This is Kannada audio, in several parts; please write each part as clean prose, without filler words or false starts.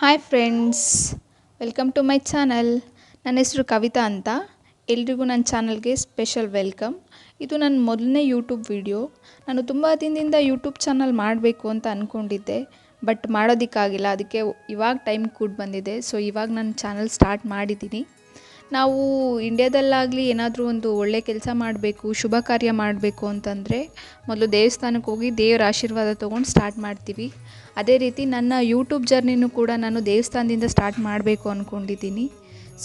Hi friends, welcome to my channel. ನನ್ನ ಹೆಸರು ಕವಿತಾ ಅಂತ. ಎಲ್ರಿಗೂ ನನ್ನ ಚಾನಲ್ಗೆ ಸ್ಪೆಷಲ್ ವೆಲ್ಕಮ್. ಇದು ನನ್ನ ಮೊದಲನೇ ಯೂಟ್ಯೂಬ್ ವಿಡಿಯೋ. ನಾನು ತುಂಬ ದಿನದಿಂದ ಯೂಟ್ಯೂಬ್ ಚಾನಲ್ ಮಾಡಬೇಕು ಅಂತ ಅಂದ್ಕೊಂಡಿದ್ದೆ, ಬಟ್ ಮಾಡೋದಕ್ಕಾಗಿಲ್ಲ. ಅದಕ್ಕೆ ಇವಾಗ ಟೈಮ್ ಕೂಡ ಬಂದಿದೆ. ಸೊ ಇವಾಗ ನಾನು ಚಾನಲ್ ಸ್ಟಾರ್ಟ್ ಮಾಡಿದ್ದೀನಿ. ನಾವು ಇಂಡ್ಯಾದಲ್ಲಾಗಲಿ ಏನಾದರೂ ಒಂದು ಒಳ್ಳೆ ಕೆಲಸ ಮಾಡಬೇಕು, ಶುಭ ಕಾರ್ಯ ಮಾಡಬೇಕು ಅಂತಂದರೆ ಮೊದಲು ದೇವಸ್ಥಾನಕ್ಕೆ ಹೋಗಿ ದೇವರ ಆಶೀರ್ವಾದ ತೊಗೊಂಡು ಸ್ಟಾರ್ಟ್ ಮಾಡ್ತೀವಿ. ಅದೇ ರೀತಿ ನನ್ನ ಯೂಟ್ಯೂಬ್ ಜರ್ನಿನೂ ಕೂಡ ನಾನು ದೇವಸ್ಥಾನದಿಂದ ಸ್ಟಾರ್ಟ್ ಮಾಡಬೇಕು ಅಂದ್ಕೊಂಡಿದ್ದೀನಿ.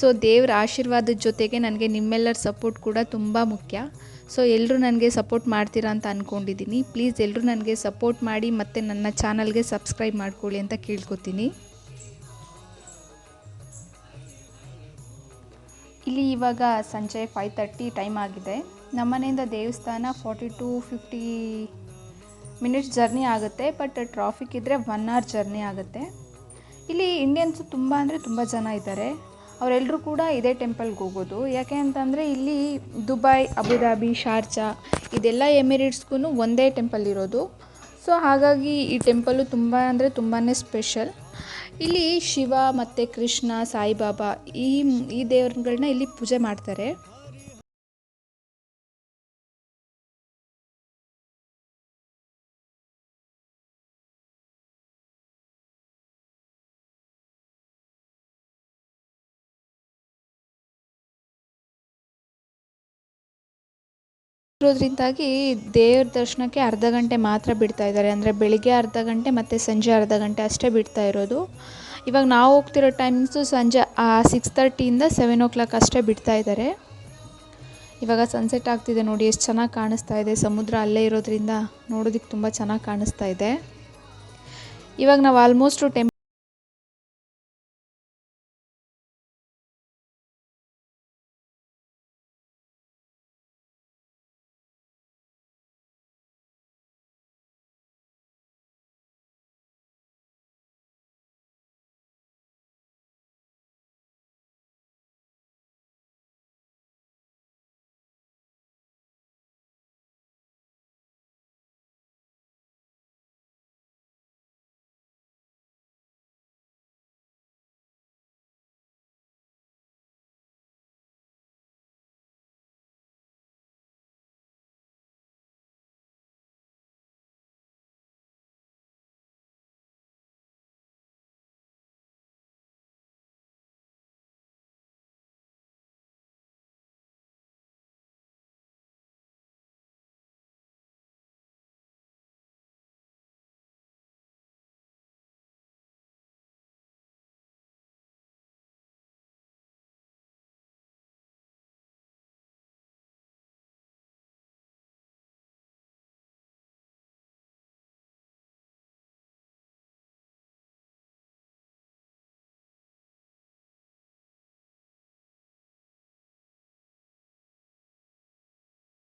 ಸೊ ದೇವರ ಆಶೀರ್ವಾದದ ಜೊತೆಗೆ ನನಗೆ ನಿಮ್ಮೆಲ್ಲರ ಸಪೋರ್ಟ್ ಕೂಡ ತುಂಬ ಮುಖ್ಯ. ಸೊ ಎಲ್ಲರೂ ನನಗೆ ಸಪೋರ್ಟ್ ಮಾಡ್ತೀರಾ ಅಂತ ಅಂದ್ಕೊಂಡಿದ್ದೀನಿ. ಪ್ಲೀಸ್ ಎಲ್ಲರೂ ನನಗೆ ಸಪೋರ್ಟ್ ಮಾಡಿ ಮತ್ತು ನನ್ನ ಚಾನಲ್ಗೆ ಸಬ್ಸ್ಕ್ರೈಬ್ ಮಾಡ್ಕೊಳ್ಳಿ ಅಂತ ಕೇಳ್ಕೊತೀನಿ. ಇಲ್ಲಿ ಇವಾಗ ಸಂಜೆ 5:30 ಟೈಮ್ ಆಗಿದೆ. ನಮ್ಮನೆಯಿಂದ ದೇವಸ್ಥಾನ 40 to 50 ಮಿನಿಟ್ಸ್ ಜರ್ನಿ ಆಗುತ್ತೆ, ಬಟ್ ಟ್ರಾಫಿಕ್ ಇದ್ದರೆ 1 hour ಜರ್ನಿ ಆಗುತ್ತೆ. ಇಲ್ಲಿ ಇಂಡಿಯನ್ಸು ತುಂಬ ಅಂದರೆ ತುಂಬ ಜನ ಇದ್ದಾರೆ. ಅವರೆಲ್ಲರೂ ಕೂಡ ಇದೇ ಟೆಂಪಲ್ಗೆ ಹೋಗೋದು. ಯಾಕೆ ಅಂತಂದರೆ ಇಲ್ಲಿ ದುಬೈ, ಅಬುದಾಬಿ, ಶಾರ್ಜಾ ಇದೆಲ್ಲ ಎಮಿರೇಟ್ಸ್ಗೂ ಒಂದೇ ಟೆಂಪಲ್ ಇರೋದು. ಸೊ ಹಾಗಾಗಿ ಈ ಟೆಂಪಲ್ಲು ತುಂಬ ಅಂದರೆ ತುಂಬಾ ಸ್ಪೆಷಲ್. ಇಲ್ಲಿ ಶಿವ ಮತ್ತು ಕೃಷ್ಣ, ಸಾಯಿಬಾಬಾ ಈ ದೇವರುಗಳನ್ನ ಇಲ್ಲಿ ಪೂಜೆ ಮಾಡ್ತಾರೆ. ಇರೋದ್ರಿಂದಾಗಿ ದೇವ್ರ ದರ್ಶನಕ್ಕೆ ಅರ್ಧ ಗಂಟೆ ಮಾತ್ರ ಬಿಡ್ತಾ ಇದ್ದಾರೆ. ಅಂದರೆ ಬೆಳಿಗ್ಗೆ ಅರ್ಧ ಗಂಟೆ ಮತ್ತು ಸಂಜೆ ಅರ್ಧ ಗಂಟೆ ಅಷ್ಟೇ ಬಿಡ್ತಾ ಇರೋದು. ಇವಾಗ ನಾವು ಹೋಗ್ತಿರೋ ಟೈಮ್ಸು ಸಂಜೆ 6:30 7 o'clock ಅಷ್ಟೇ ಬಿಡ್ತಾ ಇದ್ದಾರೆ. ಇವಾಗ ಸನ್ಸೆಟ್ ಆಗ್ತಿದೆ ನೋಡಿ, ಎಷ್ಟು ಚೆನ್ನಾಗಿ ಕಾಣಿಸ್ತಾ ಇದೆ. ಸಮುದ್ರ ಅಲ್ಲೇ ಇರೋದ್ರಿಂದ ನೋಡೋದಕ್ಕೆ ತುಂಬ ಚೆನ್ನಾಗಿ ಕಾಣಿಸ್ತಾ ಇದೆ. ಇವಾಗ ನಾವು ಆಲ್ಮೋಸ್ಟು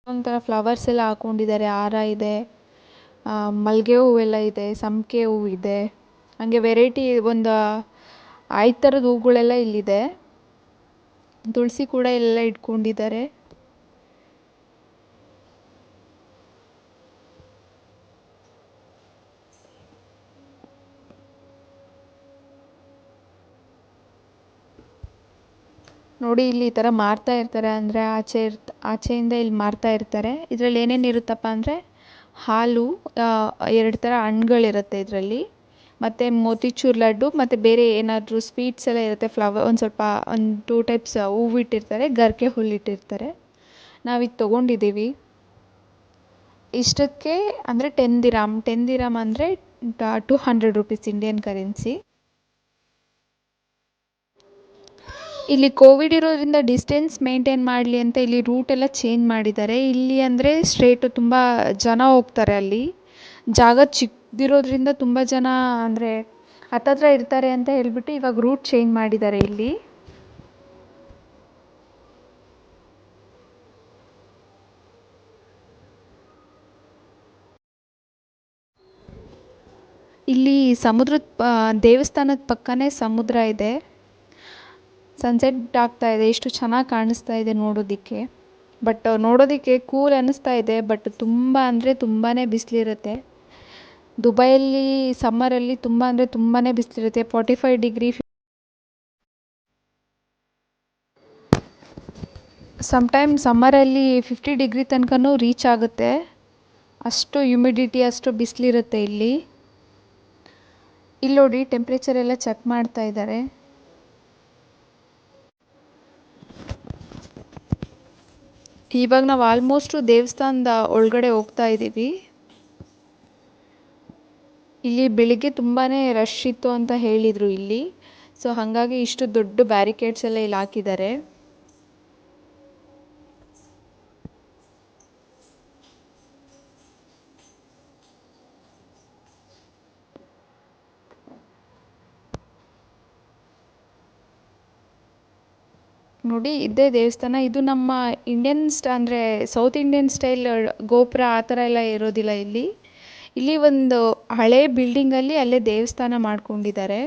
ಒಂಥರ ಫ್ಲವರ್ಸ್ ಎಲ್ಲ ಹಾಕ್ಕೊಂಡಿದ್ದಾರೆ. ಹಾರ ಇದೆ, ಮಲ್ಲಿಗೆ ಹೂವೆಲ್ಲ ಇದೆ, ಸಂಪಿಗೆ ಹೂವು ಇದೆ, ಹಾಗೆ ವೆರೈಟಿ ಒಂದು 5 ಥರದ ಹೂಗಳೆಲ್ಲ ಇಲ್ಲಿದೆ. ತುಳಸಿ ಕೂಡ ಎಲ್ಲ ಇಟ್ಕೊಂಡಿದ್ದಾರೆ. ನೋಡಿ ಇಲ್ಲಿ ಈ ಥರ ಮಾರ್ತಾ ಇರ್ತಾರೆ. ಅಂದರೆ ಆಚೆಯಿಂದ ಇಲ್ಲಿ ಮಾರ್ತಾ ಇರ್ತಾರೆ. ಇದರಲ್ಲಿ ಏನೇನು ಇರುತ್ತಪ್ಪ ಅಂದರೆ ಹಾಲು, 2 ಥರ ಹಣ್ಗಳಿರುತ್ತೆ ಇದರಲ್ಲಿ, ಮತ್ತು ಮೋತಿಚೂರ್ ಲಡ್ಡು, ಮತ್ತು ಬೇರೆ ಏನಾದರೂ ಸ್ವೀಟ್ಸ್ ಎಲ್ಲ ಇರುತ್ತೆ. ಒಂದು 2 ಟೈಪ್ಸ್ ಹೂವು ಇಟ್ಟಿರ್ತಾರೆ, ಗರಿಕೆ ಹುಲ್ಲು ಇಟ್ಟಿರ್ತಾರೆ. ನಾವಿದು ತೊಗೊಂಡಿದ್ದೀವಿ. ಇಷ್ಟಕ್ಕೆ ಅಂದರೆ 10 ದಿರಾಮ್ ಅಂದರೆ 200 rupees ಇಂಡಿಯನ್ ಕರೆನ್ಸಿ. ಇಲ್ಲಿ ಕೋವಿಡ್ ಇರೋದ್ರಿಂದ ಡಿಸ್ಟೆನ್ಸ್ ಮೇಂಟೈನ್ ಮಾಡಲಿ ಅಂತ ಇಲ್ಲಿ ರೂಟೆಲ್ಲ ಚೇಂಜ್ ಮಾಡಿದ್ದಾರೆ. ಇಲ್ಲಿ ಅಂದರೆ ಸ್ಟ್ರೇಟು ತುಂಬ ಜನ ಹೋಗ್ತಾರೆ. ಅಲ್ಲಿ ಜಾಗ ಚಿಕ್ಕದಿರೋದ್ರಿಂದ ತುಂಬ ಜನ ಅಂದರೆ ಹತ್ತತ್ರ ಇರ್ತಾರೆ ಅಂತ ಹೇಳ್ಬಿಟ್ಟು ಇವಾಗ ರೂಟ್ ಚೇಂಜ್ ಮಾಡಿದ್ದಾರೆ ಇಲ್ಲಿ. ಇಲ್ಲಿ ದೇವಸ್ಥಾನದ ಪಕ್ಕನೇ ಸಮುದ್ರ ಇದೆ. ಸನ್ಸೆಟ್ ಆಗ್ತಾ ಇದೆ. ಎಷ್ಟು ಚೆನ್ನಾಗಿ ಕಾಣಿಸ್ತಾ ಇದೆ ನೋಡೋದಕ್ಕೆ. ಬಟ್ ನೋಡೋದಕ್ಕೆ ಕೂಲ್ ಅನ್ನಿಸ್ತಾ ಇದೆ, ಬಟ್ ತುಂಬ ಅಂದರೆ ತುಂಬಾ ಬಿಸಿಲಿರುತ್ತೆ. ದುಬೈಯಲ್ಲಿ ಸಮ್ಮರಲ್ಲಿ ತುಂಬ ಅಂದರೆ ತುಂಬಾ ಬಿಸಿಲಿರುತ್ತೆ. 45 ಡಿಗ್ರಿ, ಸಮ್ಟೈಮ್ ಸಮ್ಮರಲ್ಲಿ 50 ಡಿಗ್ರಿ ತನಕನೂ ರೀಚ್ ಆಗುತ್ತೆ. ಅಷ್ಟು ಹ್ಯುಮಿಡಿಟಿ, ಅಷ್ಟು ಬಿಸಿಲಿರುತ್ತೆ ಇಲ್ಲಿ. ಇಲ್ಲಿ ನೋಡಿ ಟೆಂಪ್ರೇಚರ್ ಎಲ್ಲ ಚೆಕ್ ಮಾಡ್ತಾ ಇದ್ದಾರೆ. ಇವಾಗ ನಾವು ಆಲ್ಮೋಸ್ಟು ದೇವಸ್ಥಾನದ ಒಳಗಡೆ ಹೋಗ್ತಾ ಇದ್ದೀವಿ. ಇಲ್ಲಿ ಬೆಳಿಗ್ಗೆ ತುಂಬಾ ರಶ್ ಇತ್ತು ಅಂತ ಹೇಳಿದರು ಇಲ್ಲಿ. ಸೊ ಹಾಗಾಗಿ ಇಷ್ಟು ದೊಡ್ಡ ಬ್ಯಾರಿಕೇಡ್ಸ್ ಎಲ್ಲ ಇಲ್ಲಿ ಹಾಕಿದ್ದಾರೆ. ನೋಡಿ ಇದೇ ದೇವಸ್ಥಾನ. ಇದು ನಮ್ಮ ಅಂದರೆ ಸೌತ್ ಇಂಡಿಯನ್ ಸ್ಟೈಲ್ ಗೋಪುರ ಆ ಥರ ಎಲ್ಲ ಇರೋದಿಲ್ಲ ಇಲ್ಲಿ. ಇಲ್ಲಿ ಒಂದು ಹಳೆ ಬಿಲ್ಡಿಂಗಲ್ಲಿ ಅಲ್ಲೇ ದೇವಸ್ಥಾನ ಮಾಡ್ಕೊಂಡಿದ್ದಾರೆ.